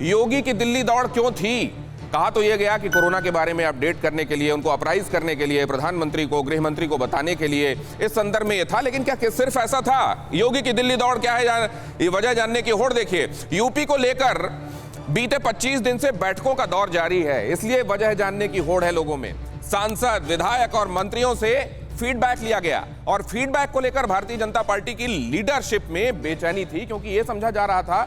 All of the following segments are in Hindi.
योगी की दिल्ली दौड़ क्यों थी? कहा तो यह गया कि कोरोना के बारे में अपडेट करने के लिए, उनको अप्राइज करने के लिए, प्रधानमंत्री को, गृह मंत्री को बताने के लिए, इस संदर्भ में यह था। लेकिन क्या सिर्फ ऐसा था? योगी की दिल्ली दौड़ क्या है, ये वजह जानने की होड़ देखिए। यूपी को लेकर बीते 25 दिन से बैठकों का दौर जारी है, इसलिए वजह जानने की होड़ है लोगों में। सांसद, विधायक और मंत्रियों से फीडबैक लिया गया और फीडबैक को लेकर भारतीय जनता पार्टी की लीडरशिप में बेचैनी थी, क्योंकि यह समझा जा रहा था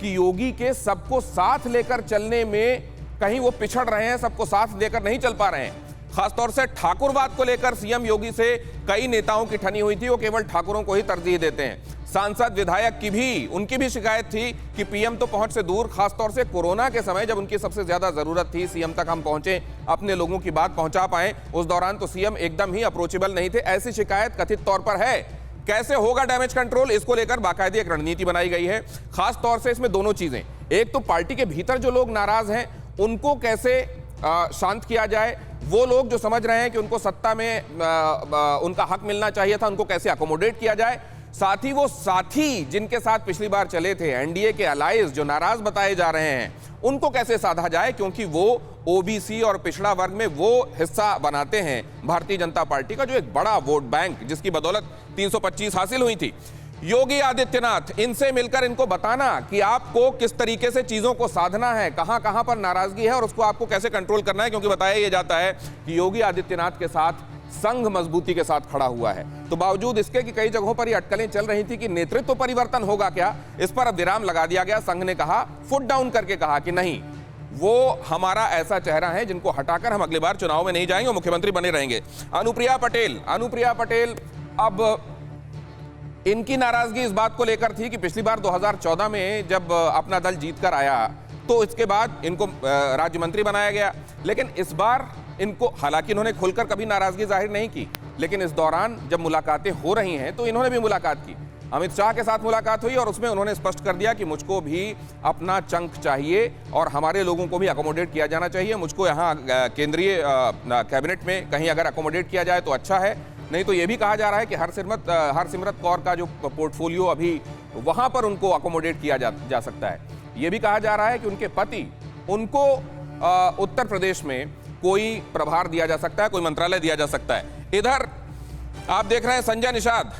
कि योगी के सबको साथ लेकर चलने में कहीं वो पिछड़ रहे हैं, सबको साथ लेकर नहीं चल पा रहे हैं। खासतौर से ठाकुरवाद को लेकर सीएम योगी से कई नेताओं की ठनी हुई थी, वो केवल ठाकुरों को ही तरजीह देते हैं। सांसद, विधायक की भी, उनकी भी शिकायत थी कि पीएम तो पहुंच से दूर, खासतौर से कोरोना के समय जब उनकी सबसे ज्यादा जरूरत थी सीएम तक हम पहुंचे, अपने लोगों की बात पहुंचा पाए, उस दौरान तो सीएम एकदम ही अप्रोचेबल नहीं थे। ऐसी शिकायत कथित तौर पर है। कैसे होगा डैमेज कंट्रोल, इसको लेकर बाकायदे एक रणनीति बनाई गई है। खास तौर से इसमें दोनों चीजें, एक तो पार्टी के भीतर जो लोग नाराज हैं उनको कैसे शांत किया जाए, वो लोग जो समझ रहे हैं कि उनको सत्ता में उनका हक मिलना चाहिए था, उनको कैसे अकोमोडेट किया जाए। साथ ही वो साथी जिनके साथ पिछली बार चले थे, एनडीए के अलायंस जो नाराज बताए जा रहे हैं, उनको कैसे साधा जाए, क्योंकि वो ओबीसी और पिछड़ा वर्ग में वो हिस्सा बनाते हैं भारतीय जनता पार्टी का, जो एक बड़ा वोट बैंक जिसकी बदौलत 325 हासिल हुई थी। योगी आदित्यनाथ, इनसे मिलकर इनको बताना कि आपको किस तरीके से चीजों को साधना है, कहां कहां पर नाराजगी है और उसको आपको कैसे कंट्रोल करना है, क्योंकि बताया यह जाता है कि योगी आदित्यनाथ के साथ संघ मजबूती के साथ खड़ा हुआ है। तो बावजूद इसके कि कई जगहों पर ये अटकलें चल रही थी कि नेतृत्व परिवर्तन होगा क्या, इस पर अब विराम लगा दिया गया। संघ ने कहा, फुट डाउन करके कहा कि नहीं, वो हमारा ऐसा चेहरा है जिनको हटाकर हम अगली बार चुनाव में नहीं जाएंगे और मुख्यमंत्री बने रहेंगे। अनुप्रिया पटेल अब इनकी नाराजगी इस बात को लेकर थी कि पिछली बार 2014 में जब अपना दल जीत कर आया तो इसके बाद इनको राज्य मंत्री बनाया गया, लेकिन इस बार इनको, हालांकि इन्होंने खुलकर कभी नाराजगी जाहिर नहीं की, लेकिन इस दौरान जब मुलाकातें हो रही हैं तो इन्होंने भी मुलाकात की। अमित शाह के साथ मुलाकात हुई और उसमें उन्होंने स्पष्ट कर दिया कि मुझको भी अपना चंक चाहिए और हमारे लोगों को भी अकोमोडेट किया जाना चाहिए। मुझको यहाँ केंद्रीय कैबिनेट में कहीं अगर अकोमोडेट किया जाए तो अच्छा है, नहीं तो ये भी कहा जा रहा है कि हरसिमरत कौर का जो पोर्टफोलियो अभी वहां पर उनको अकोमोडेट किया जा सकता है। ये भी कहा जा रहा है कि उनके पति, उनको उत्तर प्रदेश में कोई प्रभार दिया जा सकता है, कोई मंत्रालय दिया जा सकता है। इधर आप देख रहे हैं संजय निषाद,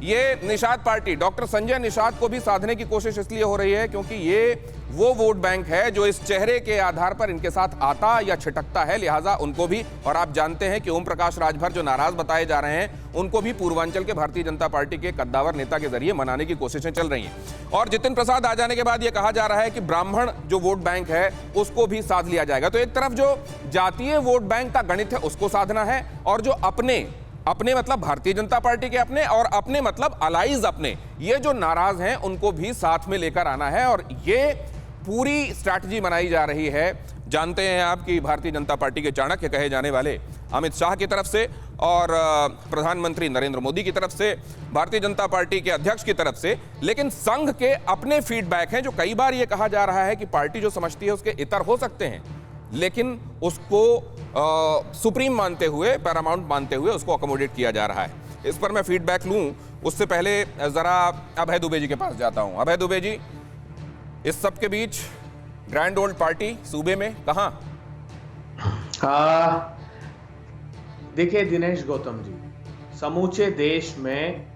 ये निषाद पार्टी, डॉक्टर संजय निषाद को भी साधने की कोशिश इसलिए हो रही है क्योंकि ये वो वोट बैंक है जो इस चेहरे के आधार पर इनके साथ आता या छिटकता है, लिहाजा उनको भी, और आप जानते हैं कि ओम प्रकाश राजभर जो नाराज बताए जा रहे हैं, उनको भी पूर्वांचल के भारतीय जनता पार्टी के कद्दावर नेता के जरिए मनाने की कोशिशें चल रही हैं। और जितिन प्रसाद आ जाने के बाद यह कहा जा रहा है कि ब्राह्मण जो वोट बैंक है उसको भी साध लिया जाएगा। तो एक तरफ जो जातीय वोट बैंक का गणित है उसको साधना है, और जो अपने मतलब भारतीय जनता पार्टी के अपने, और अपने मतलब अलाइज अपने, ये जो नाराज हैं उनको भी साथ में लेकर आना है। और ये पूरी स्ट्रैटेजी बनाई जा रही है। जानते हैं आप कि भारतीय जनता पार्टी के चाणक्य कहे जाने वाले अमित शाह की तरफ से और प्रधानमंत्री नरेंद्र मोदी की तरफ से, भारतीय जनता पार्टी के अध्यक्ष की तरफ से, लेकिन संघ के अपने फीडबैक हैं जो कई बार ये कहा जा रहा है कि पार्टी जो समझती है उसके इतर हो सकते हैं, लेकिन उसको सुप्रीम मानते हुए, पैरामाउंट मानते हुए उसको अकोमोडेट किया जा रहा है। इस पर मैं फीडबैक लूं उससे पहले जरा अभय दुबे जी के पास जाता हूं। अभय दुबे जी, इस सब के बीच ग्रैंड ओल्ड पार्टी सूबे में कहां? देखिए दिनेश गौतम जी, समूचे देश में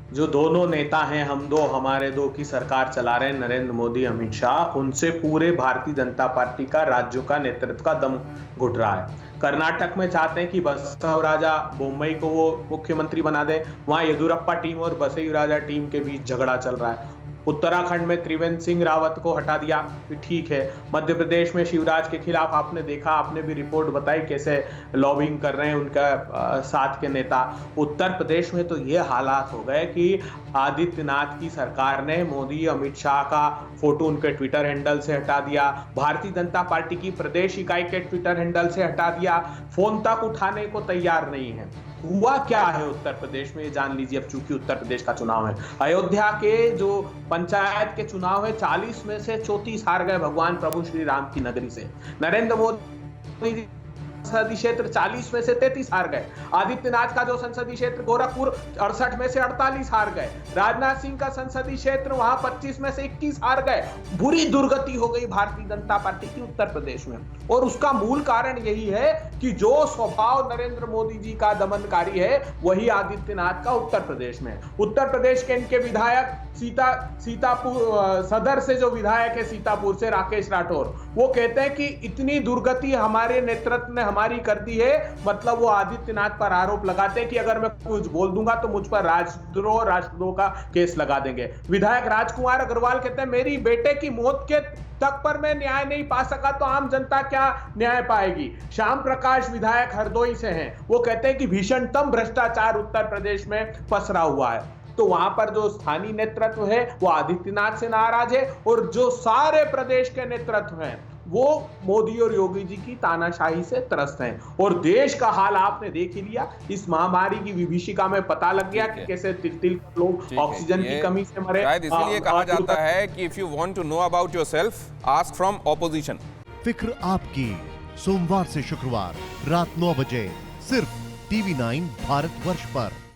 जो दोनों नेता हैं, हमारे दो की सरकार चला रहे हैं, नरेंद्र मोदी, अमित शाह, उनसे पूरे भारतीय जनता पार्टी का, राज्यों का नेतृत्व का दम घुट रहा है। कर्नाटक में चाहते हैं कि बसव राजा बोम्मई को वो मुख्यमंत्री बना दे, वहां येदुरप्पा टीम और बसई राजा टीम के बीच झगड़ा चल रहा है। उत्तराखंड में त्रिवेंद्र सिंह रावत को हटा दिया, ठीक है। मध्य प्रदेश में शिवराज के खिलाफ आपने देखा, आपने भी रिपोर्ट बताई कैसे लॉबिंग कर रहे हैं उनका साथ के नेता। उत्तर प्रदेश में तो ये हालात हो गए कि आदित्यनाथ की सरकार ने मोदी अमित शाह का फोटो उनके ट्विटर हैंडल से हटा दिया, भारतीय जनता पार्टी की प्रदेश इकाई के ट्विटर हैंडल से हटा दिया, फोन तक उठाने को तैयार नहीं है। हुआ क्या है उत्तर प्रदेश में, जान लीजिए। अब चूंकि उत्तर प्रदेश का चुनाव है, अयोध्या के जो पंचायत के चुनाव है 40 में से 34 हार गए भगवान प्रभु श्री राम की नगरी से। नरेंद्र मोदी संसदीय क्षेत्र 40 में से 33 हार गए। आदित्यनाथ का जो संसदीय क्षेत्र गोरखपुर 68 में से 48 हार गए। राजनाथ सिंह का संसदीय क्षेत्र वहां 25 में से 21 हार गए। बुरी दुर्गति हो गई भारतीय जनता पार्टी की उत्तर प्रदेश में, और उसका मूल कारण यही है कि जो स्वभाव नरेंद्र मोदी जी का दमनकारी है वही आदित्यनाथ का उत्तर प्रदेश में। उत्तर प्रदेश के इनके विधायक सीतापुर सदर से जो विधायक है सीतापुर से राकेश राठौर, वो कहते हैं कि इतनी दुर्गति हमारे नेतृत्व ने हमारी कर दी है। मतलब वो आदित्यनाथ पर आरोप लगाते हैं कि अगर मैं कुछ बोल दूंगा तो मुझ पर राष्ट्रद्रोह का केस लगा देंगे। विधायक राजकुमार अग्रवाल कहते हैं मेरी बेटे की मौत के तक पर मैं न्याय नहीं पा सका तो आम जनता क्या न्याय पाएगी। श्याम प्रकाश विधायक हरदोई से हैं, वो कहते हैं कि भीषणतम भ्रष्टाचार उत्तर प्रदेश में पसरा हुआ है। तो वहां पर जो स्थानीय नेतृत्व है वो आदित्यनाथ से नाराज है, और जो सारे प्रदेश के नेतृत्व हैं वो मोदी और योगी जी की तानाशाही से त्रस्त हैं। और देश का हाल आपने देख ही लिया, इस महामारी की विभीषिका में पता लग गया कि कैसे तिल लोग ऑक्सीजन की कमी से मरे। शायद इसीलिए कहा जाता है कि if you want to know about yourself ask from opposition. फिक्र आपकी, सोमवार से शुक्रवार रात 9 बजे सिर्फ TV9 भारतवर्ष पर।